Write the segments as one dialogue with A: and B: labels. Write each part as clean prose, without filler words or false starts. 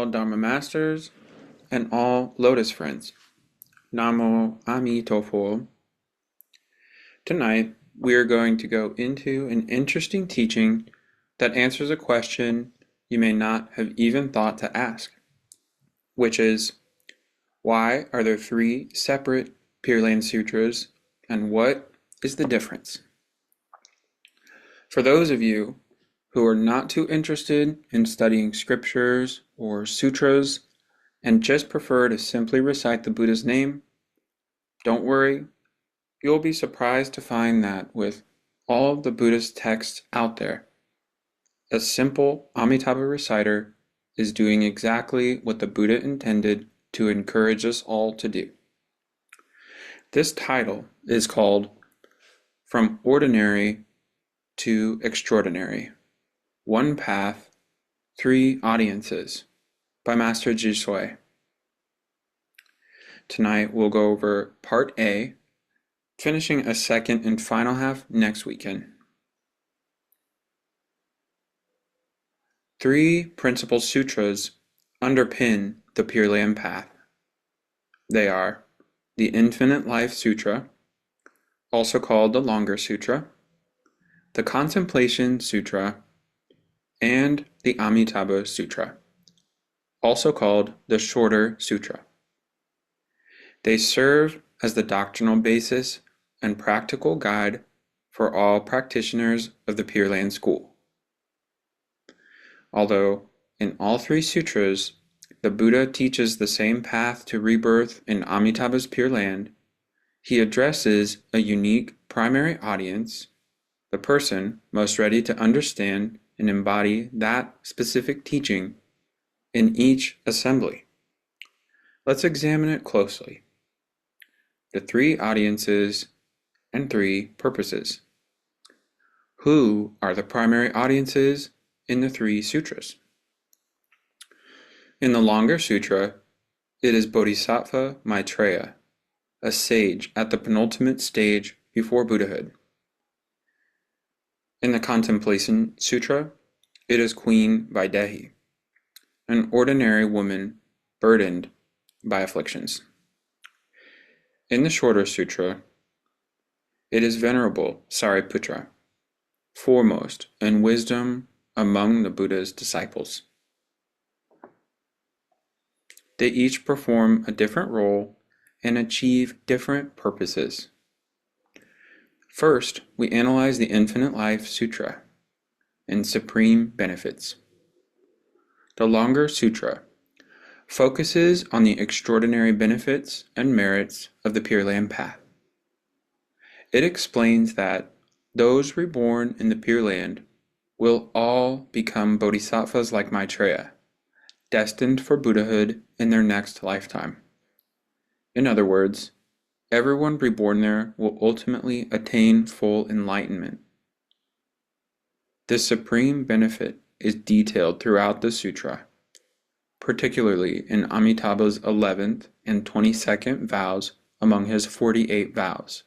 A: all Dharma Masters and all Lotus friends. Namo Amitabha. Tonight, we are going to go into an interesting teaching that answers a question you may not have even thought to ask, which is, why are there three separate Pure Land Sutras, and what is the difference? For those of you who are not too interested in studying scriptures or sutras and just prefer to simply recite the Buddha's name, don't worry, you'll be surprised to find that with all of the Buddhist texts out there, a simple Amitabha reciter is doing exactly what the Buddha intended to encourage us all to do. This title is called From Ordinary to Extraordinary: One Path, Three Audiences by Master Zhisui. Tonight we'll go over Part A, finishing a second and final half next weekend. Three principal sutras underpin the Pure Land path. They are the Infinite Life Sutra, also called the Longer Sutra, the Contemplation Sutra, and the Amitabha Sutra, also called the Shorter Sutra. They serve as the doctrinal basis and practical guide for all practitioners of the Pure Land school. Although in all three sutras, the Buddha teaches the same path to rebirth in Amitabha's Pure Land, he addresses a unique primary audience, the person most ready to understand and embody that specific teaching in each assembly. Let's examine it closely. The three audiences and three purposes. Who are the primary audiences in the three sutras? In the Longer Sutra, it is Bodhisattva Maitreya, a sage at the penultimate stage before Buddhahood. In the Contemplation Sutra, it is Queen Vaidehi, an ordinary woman burdened by afflictions. In the Shorter Sutra, it is Venerable Sariputra, foremost in wisdom among the Buddha's disciples. They each perform a different role and achieve different purposes. First, we analyze the Infinite Life Sutra and supreme benefits. The Longer Sutra focuses on the extraordinary benefits and merits of the Pure Land path. It explains that those reborn in the Pure Land will all become bodhisattvas like Maitreya, destined for Buddhahood in their next lifetime. In other words, everyone reborn there will ultimately attain full enlightenment. This supreme benefit is detailed throughout the sutra, particularly in Amitabha's 11th and 22nd vows among his 48 vows,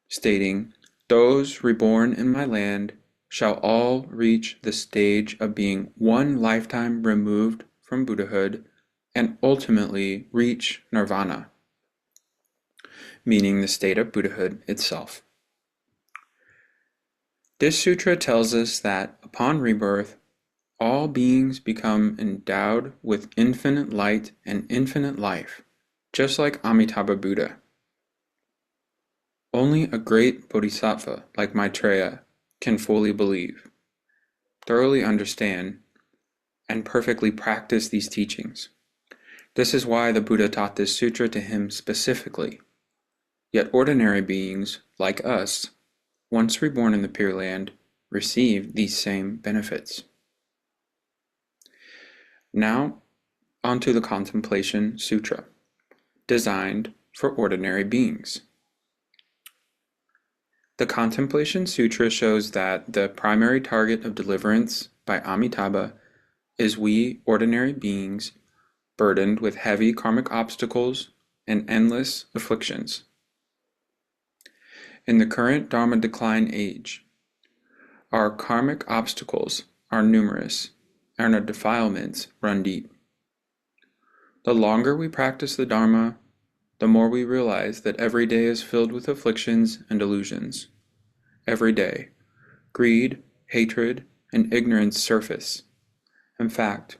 A: stating, "Those reborn in my land shall all reach the stage of being one lifetime removed from Buddhahood and ultimately reach nirvana," meaning the state of Buddhahood itself. This sutra tells us that upon rebirth, all beings become endowed with infinite light and infinite life, just like Amitabha Buddha. Only a great bodhisattva like Maitreya can fully believe, thoroughly understand, and perfectly practice these teachings. This is why the Buddha taught this sutra to him specifically. Yet ordinary beings, like us, once reborn in the Pure Land, receive these same benefits. Now, onto the Contemplation Sutra, designed for ordinary beings. The Contemplation Sutra shows that the primary target of deliverance by Amitabha is we ordinary beings burdened with heavy karmic obstacles and endless afflictions. In the current Dharma decline age, our karmic obstacles are numerous and our defilements run deep. The longer we practice the Dharma, the more we realize that every day is filled with afflictions and illusions. Every day, greed, hatred, and ignorance surface. In fact,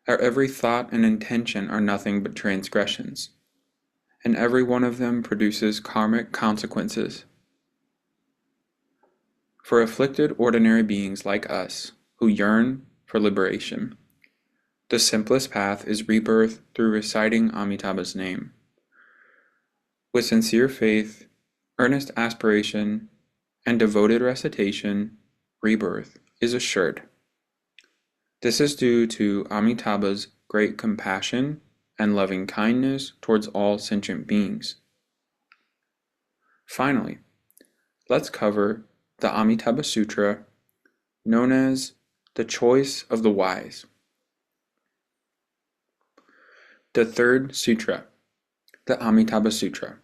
A: our every thought and intention are nothing but transgressions, and every one of them produces karmic consequences. For afflicted ordinary beings like us, who yearn for liberation, the simplest path is rebirth through reciting Amitabha's name. With sincere faith, earnest aspiration, and devoted recitation, rebirth is assured. This is due to Amitabha's great compassion and loving kindness towards all sentient beings. Finally, let's cover the Amitabha Sutra, known as the Choice of the Wise. The third sutra, the Amitabha Sutra,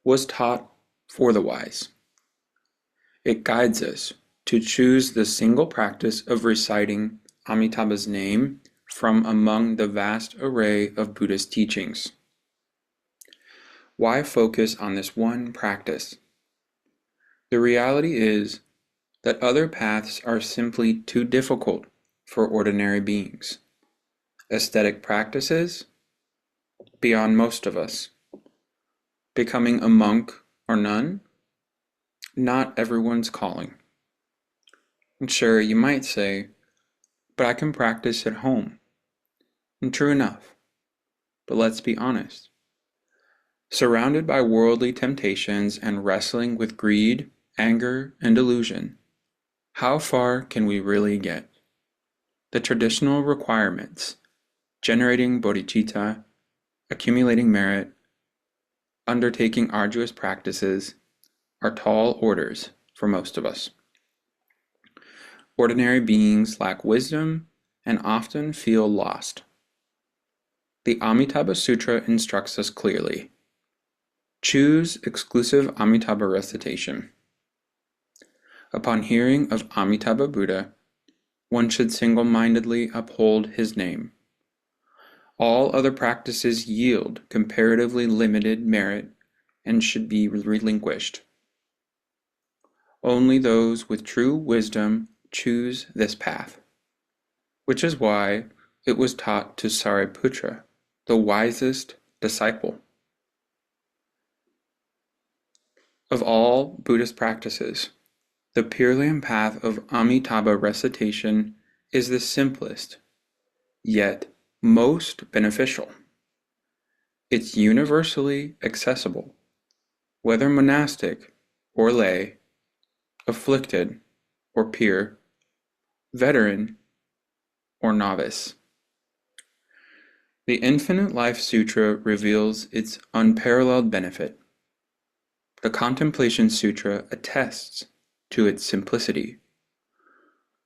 A: was taught for the wise. It guides us to choose the single practice of reciting Amitabha's name from among the vast array of Buddhist teachings. Why focus on this one practice? The reality is that other paths are simply too difficult for ordinary beings. Aesthetic practices, beyond most of us. Becoming a monk or nun, not everyone's calling. And sure, you might say, but I can practice at home. And true enough. But let's be honest. Surrounded by worldly temptations and wrestling with greed, anger, and illusion, how far can we really get? The traditional requirements, generating bodhicitta, accumulating merit, undertaking arduous practices, are tall orders for most of us. Ordinary beings lack wisdom and often feel lost. The Amitabha Sutra instructs us clearly. Choose exclusive Amitabha recitation. Upon hearing of Amitabha Buddha, one should single-mindedly uphold his name. All other practices yield comparatively limited merit and should be relinquished. Only those with true wisdom choose this path, which is why it was taught to Sariputra, the wisest disciple. Of all Buddhist practices, the Pure Land path of Amitabha recitation is the simplest, yet most beneficial. It's universally accessible, whether monastic or lay, afflicted or pure, veteran or novice. The Infinite Life Sutra reveals its unparalleled benefit. The Contemplation Sutra attests to its simplicity.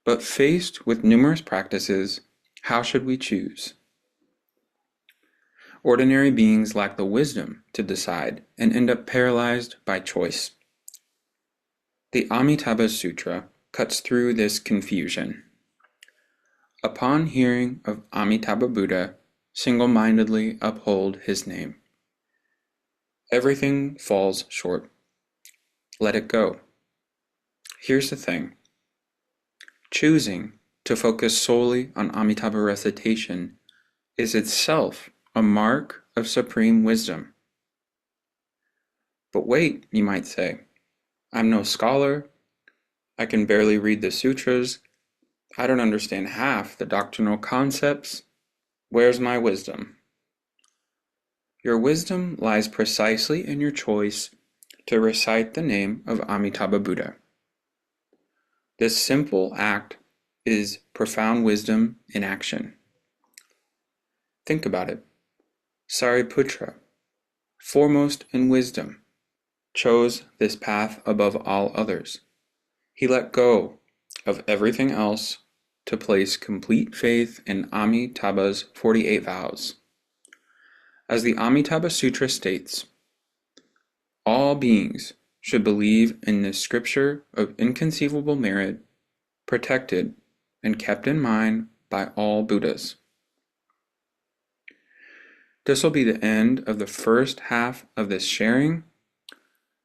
A: But faced with numerous practices, how should we choose? Ordinary beings lack the wisdom to decide and end up paralyzed by choice. The Amitabha Sutra cuts through this confusion. Upon hearing of Amitabha Buddha, single-mindedly uphold his name. Everything falls short. Let it go. Here's the thing. Choosing to focus solely on Amitabha recitation is itself a mark of supreme wisdom. But wait, you might say, I'm no scholar. I can barely read the sutras. I don't understand half the doctrinal concepts. Where's my wisdom? Your wisdom lies precisely in your choice to recite the name of Amitabha Buddha. This simple act is profound wisdom in action. Think about it. Sariputra, foremost in wisdom, chose this path above all others. He let go of everything else to place complete faith in Amitabha's 48 vows. As the Amitabha Sutra states, all beings should believe in this scripture of inconceivable merit, protected and kept in mind by all Buddhas. This will be the end of the first half of this sharing.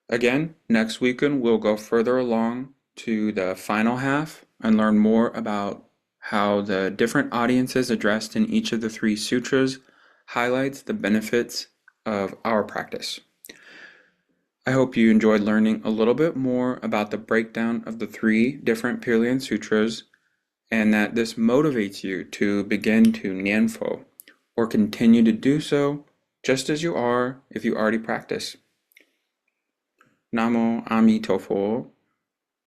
A: Again, next weekend we'll go further along to the final half and learn more about how the different audiences addressed in each of the 3 sutras highlights the benefits of our practice. I hope you enjoyed learning a little bit more about the breakdown of the 3 different Pure Land Sutras, and that this motivates you to begin to Nianfo, or continue to do so just as you are if you already practice. Namo Amitabha.